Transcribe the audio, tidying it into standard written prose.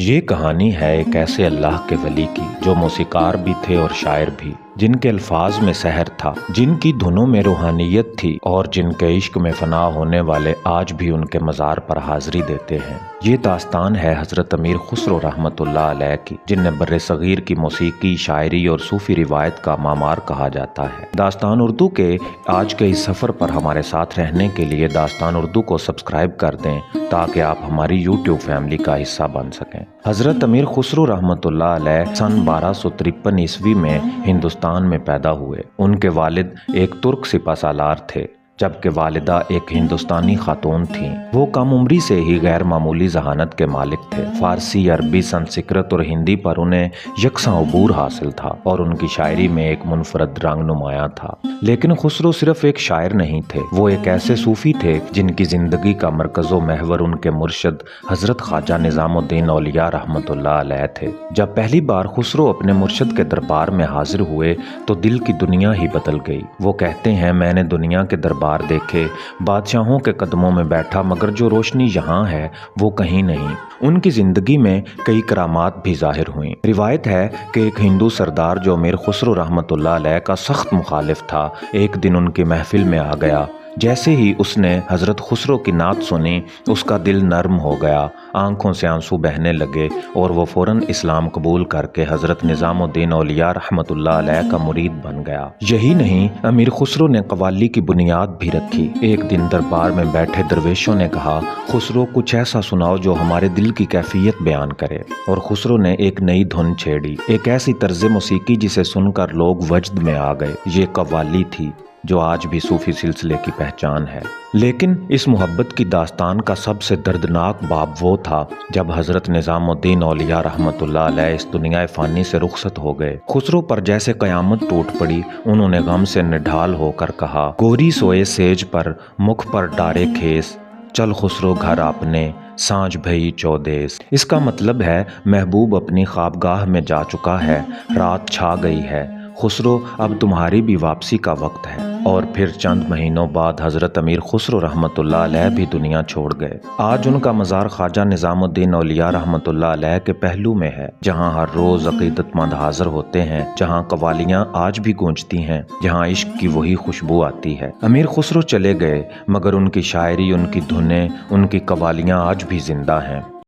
یہ کہانی ہے ایک ایسے اللہ کے ولی کی جو موسیقار بھی تھے اور شاعر بھی، جن کے الفاظ میں سحر تھا، جن کی دھنوں میں روحانیت تھی اور جن کے عشق میں فنا ہونے والے آج بھی ان کے مزار پر حاضری دیتے ہیں۔ یہ داستان ہے حضرت امیر خسرو رحمۃ اللہ علیہ کی، جنہیں بر صغیر کی موسیقی، شاعری اور صوفی روایت کا معمار کہا جاتا ہے۔ داستان اردو کے آج کے اس سفر پر ہمارے ساتھ رہنے کے لیے داستان اردو کو سبسکرائب کر دیں تاکہ آپ ہماری یوٹیوب فیملی کا حصہ بن سکیں۔ حضرت امیر خسرو رحمۃ اللہ علیہ سن 1253 عیسوی میں ہندوستان میں پیدا ہوئے۔ ان کے والد ایک ترک سپہ سالار تھے، جبکہ والدہ ایک ہندوستانی خاتون تھیں۔ وہ کم عمری سے ہی غیر معمولی ذہانت کے مالک تھے۔ فارسی، عربی، سنسکرت اور ہندی پر انہیں یکساں عبور حاصل تھا اور ان کی شاعری میں ایک منفرد رنگ نمایاں تھا۔ لیکن خسرو صرف ایک شاعر نہیں تھے، وہ ایک ایسے صوفی تھے جن کی زندگی کا مرکز و محور ان کے مرشد حضرت خواجہ نظام الدین اولیاء رحمۃ اللہ علیہ تھے۔ جب پہلی بار خسرو اپنے مرشد کے دربار میں حاضر ہوئے تو دل کی دنیا ہی بدل گئی۔ وہ کہتے ہیں، میں نے دنیا کے دربار دیکھے، بادشاہوں کے قدموں میں بیٹھا، مگر جو روشنی یہاں ہے وہ کہیں نہیں۔ ان کی زندگی میں کئی کرامات بھی ظاہر ہوئیں۔ روایت ہے کہ ایک ہندو سردار جو امیر خسرو رحمۃ اللہ علیہ کا سخت مخالف تھا، ایک دن ان کی محفل میں آ گیا۔ جیسے ہی اس نے حضرت خسرو کی نعت سنی، اس کا دل نرم ہو گیا، آنکھوں سے آنسو بہنے لگے اور وہ فوراً اسلام قبول کر کے حضرت نظام الدین اولیاء رحمۃ اللہ علیہ کا مرید بن گیا۔ یہی نہیں، امیر خسرو نے قوالی کی بنیاد بھی رکھی۔ ایک دن دربار میں بیٹھے درویشوں نے کہا، خسرو کچھ ایسا سناؤ جو ہمارے دل کی کیفیت بیان کرے، اور خسرو نے ایک نئی دھن چھیڑی، ایک ایسی طرز موسیقی جسے سن کر لوگ وجد میں آ گئے۔ یہ قوالی تھی جو آج بھی صوفی سلسلے کی پہچان ہے۔ لیکن اس محبت کی داستان کا سب سے دردناک باب وہ تھا جب حضرت نظام الدین اولیاء رحمۃ اللہ علیہ اس دنیا فانی سے رخصت ہو گئے۔ خسرو پر جیسے قیامت ٹوٹ پڑی۔ انہوں نے غم سے نڈھال ہو کر کہا، گوری سوئے سیج پر مکھ پر ڈارے کھیس، چل خسرو گھر اپنے سانجھ بھئی چودیس۔ اس کا مطلب ہے محبوب اپنی خوابگاہ میں جا چکا ہے، رات چھا گئی ہے، خسرو اب تمہاری بھی واپسی کا وقت ہے۔ اور پھر چند مہینوں بعد حضرت امیر خسرو رحمۃ اللہ علیہ بھی دنیا چھوڑ گئے۔ آج ان کا مزار خواجہ نظام الدین اولیاء رحمۃ اللہ علیہ کے پہلو میں ہے، جہاں ہر روز عقیدت مند حاضر ہوتے ہیں، جہاں قوالیاں آج بھی گونجتی ہیں، جہاں عشق کی وہی خوشبو آتی ہے۔ امیر خسرو چلے گئے، مگر ان کی شاعری، ان کی دھنیں، ان کی قوالیاں آج بھی زندہ ہیں۔